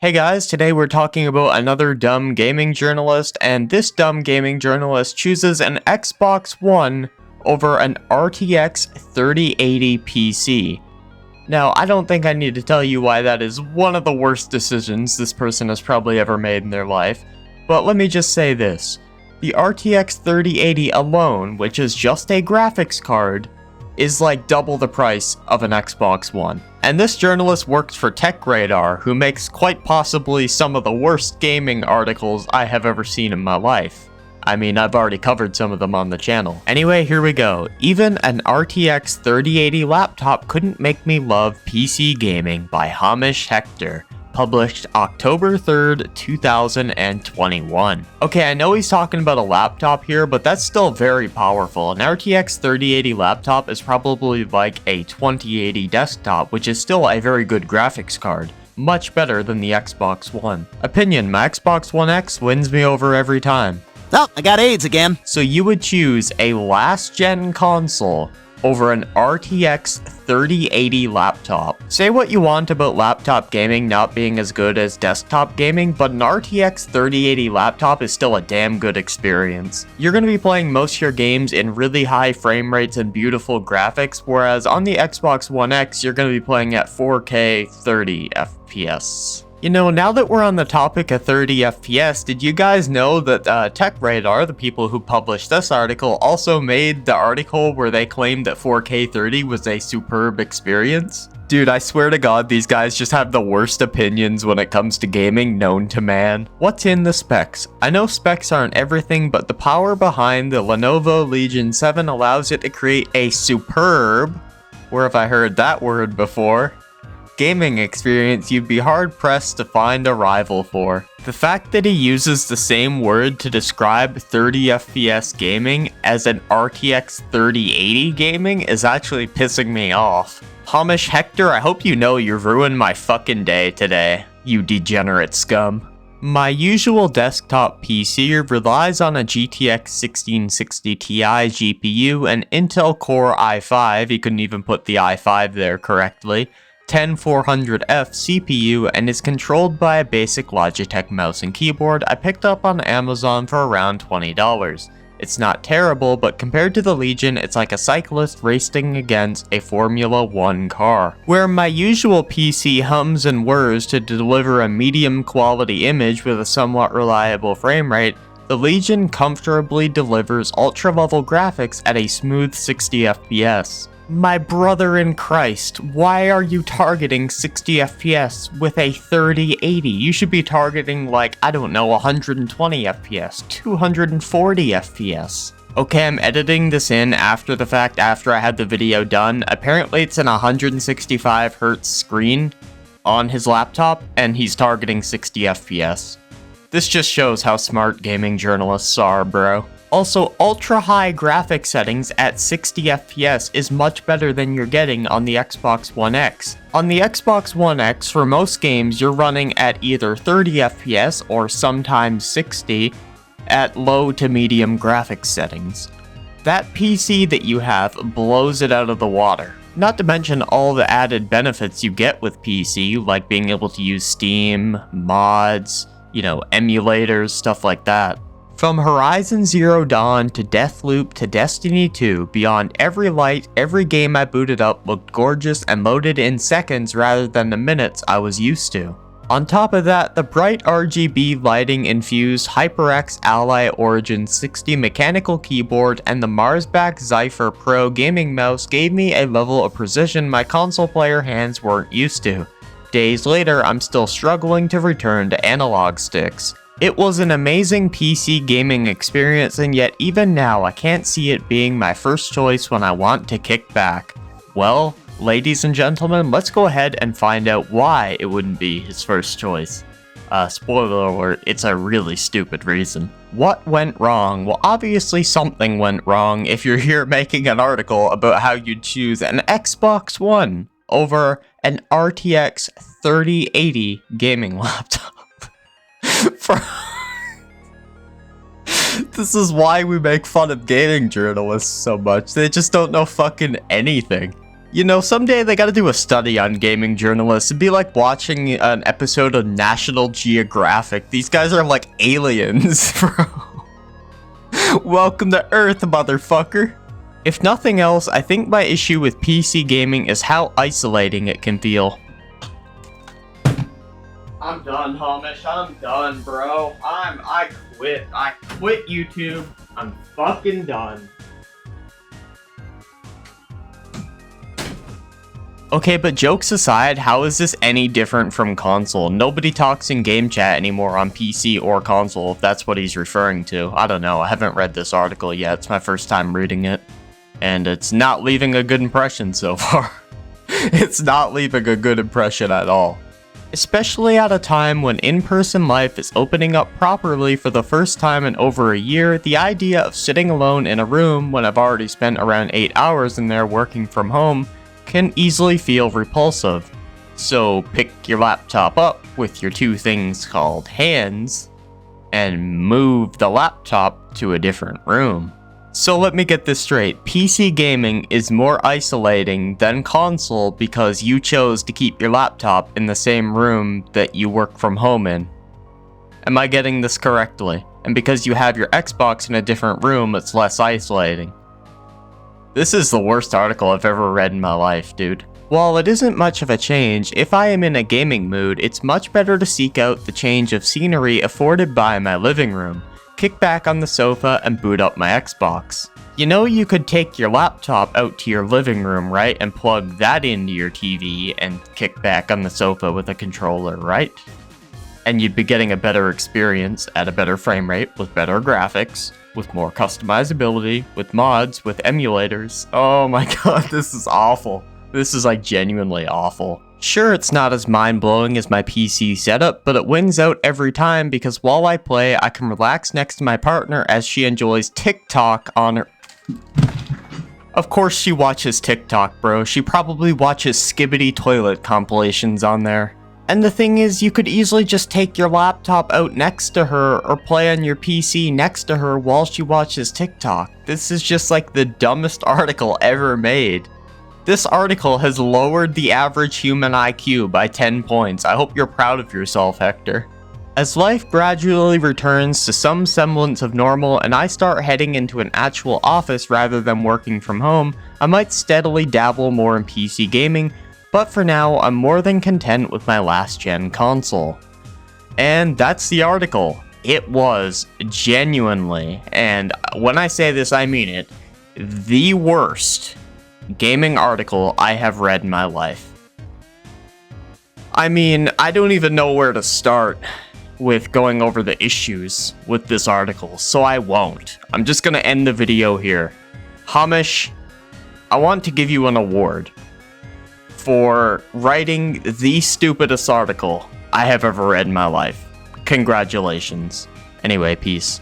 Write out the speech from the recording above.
Hey guys, today we're talking about another dumb gaming journalist, and this dumb gaming journalist chooses an Xbox One over an RTX 3080 PC. Now, I don't think I need to tell you why that is one of the worst decisions this person has probably ever made in their life, but let me just say this. The RTX 3080 alone, which is just a graphics card, is like double the price of an Xbox One. And this journalist works for TechRadar, who makes quite possibly some of the worst gaming articles I have ever seen in my life. I mean, I've already covered some of them on the channel. Anyway, here we go. Even an RTX 3080 laptop couldn't make me love PC gaming by Hamish Hector. Published October 3rd, 2021. Okay, I know he's talking about a laptop here, but that's still very powerful. An RTX 3080 laptop is probably like a 2080 desktop, which is still a very good graphics card. Much better than the Xbox One. Opinion, my Xbox One X wins me over every time. Oh, I got AIDS again. So you would choose a last-gen console over an RTX 3080 laptop. Say what you want about laptop gaming not being as good as desktop gaming, but an RTX 3080 laptop is still a damn good experience. You're going to be playing most of your games in really high frame rates and beautiful graphics, whereas on the Xbox One X, you're going to be playing at 4K 30 FPS. You know, now that we're on the topic of 30 FPS, did you guys know that TechRadar, the people who published this article, also made the article where they claimed that 4K 30 was a superb experience? Dude, I swear to God, these guys just have the worst opinions when it comes to gaming known to man. What's in the specs? I know specs aren't everything, but the power behind the Lenovo Legion 7 allows it to create a superb, where have I heard that word before, gaming experience you'd be hard-pressed to find a rival for. The fact that he uses the same word to describe 30 FPS gaming as an RTX 3080 gaming is actually pissing me off. Hamish Hector, I hope you know you've ruined my fucking day today, you degenerate scum. My usual desktop PC relies on a GTX 1660 Ti GPU, an Intel Core i5, he couldn't even put the i5 there correctly, 10400F CPU, and is controlled by a basic Logitech mouse and keyboard I picked up on Amazon for around $20. It's not terrible, but compared to the Legion, it's like a cyclist racing against a Formula 1 car. Where my usual PC hums and whirs to deliver a medium quality image with a somewhat reliable frame rate, the Legion comfortably delivers ultra-level graphics at a smooth 60 FPS. My brother in Christ, why are you targeting 60 FPS with a 3080? You should be targeting like, I don't know, 120 FPS, 240 FPS. Okay, I'm editing this in after the fact, after I had the video done. Apparently it's an 165Hz screen on his laptop, and he's targeting 60 FPS. This just shows how smart gaming journalists are, bro. Also, ultra-high graphic settings at 60 FPS is much better than you're getting on the Xbox One X. On the Xbox One X, for most games, you're running at either 30 FPS or sometimes 60 at low to medium graphics settings. That PC that you have blows it out of the water. Not to mention all the added benefits you get with PC, like being able to use Steam, mods, emulators, stuff like that. From Horizon Zero Dawn to Deathloop to Destiny 2, beyond every light, every game I booted up looked gorgeous and loaded in seconds rather than the minutes I was used to. On top of that, the bright RGB lighting-infused HyperX Ally Origin 60 mechanical keyboard and the Marsback Zypher Pro gaming mouse gave me a level of precision my console player hands weren't used to. Days later, I'm still struggling to return to analog sticks. It was an amazing PC gaming experience, and yet even now I can't see it being my first choice when I want to kick back. Well, ladies and gentlemen, let's go ahead and find out why it wouldn't be his first choice. Spoiler alert, it's a really stupid reason. What went wrong? Well, obviously something went wrong if you're here making an article about how you'd choose an Xbox One over an RTX 3080 gaming laptop. This is why we make fun of gaming journalists so much. They just don't know fucking anything. You know, someday they gotta do a study on gaming journalists. It'd be like watching an episode of National Geographic. These guys are like aliens, bro. Welcome to Earth, motherfucker. If nothing else, I think my issue with PC gaming is how isolating it can feel. I'm done, Hamish. I'm done, bro. I quit. I quit YouTube. I'm fucking done. Okay, but jokes aside, how is this any different from console? Nobody talks in game chat anymore on PC or console, if that's what he's referring to. I don't know. I haven't read this article yet. It's my first time reading it. And it's not leaving a good impression so far. It's not leaving a good impression at all. Especially at a time when in-person life is opening up properly for the first time in over a year, the idea of sitting alone in a room when I've already spent around 8 hours in there working from home can easily feel repulsive. So pick your laptop up with your two things called hands and move the laptop to a different room. So let me get this straight, PC gaming is more isolating than console because you chose to keep your laptop in the same room that you work from home in. Am I getting this correctly? And because you have your Xbox in a different room, it's less isolating. This is the worst article I've ever read in my life, dude. While it isn't much of a change, if I am in a gaming mood, it's much better to seek out the change of scenery afforded by my living room. Kick back on the sofa and boot up my Xbox. You know, you could take your laptop out to your living room, right? And plug that into your TV and kick back on the sofa with a controller, right? And you'd be getting a better experience at a better frame rate with better graphics, with more customizability, with mods, with emulators. Oh my god, this is awful. This is like genuinely awful. Sure, it's not as mind-blowing as my PC setup, but it wins out every time because while I play, I can relax next to my partner as she enjoys TikTok on her... Of course she watches TikTok, bro. She probably watches Skibbity Toilet compilations on there. And the thing is, you could easily just take your laptop out next to her or play on your PC next to her while she watches TikTok. This is just like the dumbest article ever made. This article has lowered the average human IQ by 10 points. I hope you're proud of yourself, Hector. As life gradually returns to some semblance of normal and I start heading into an actual office rather than working from home, I might steadily dabble more in PC gaming, but for now, I'm more than content with my last-gen console. And that's the article. It was genuinely, and when I say this, I mean it, the worst gaming article I have read in my life. I mean, I don't even know where to start with going over the issues with this article, so I won't. I'm just gonna end the video here. Hamish, I want to give you an award for writing the stupidest article I have ever read in my life. Congratulations. Anyway, peace.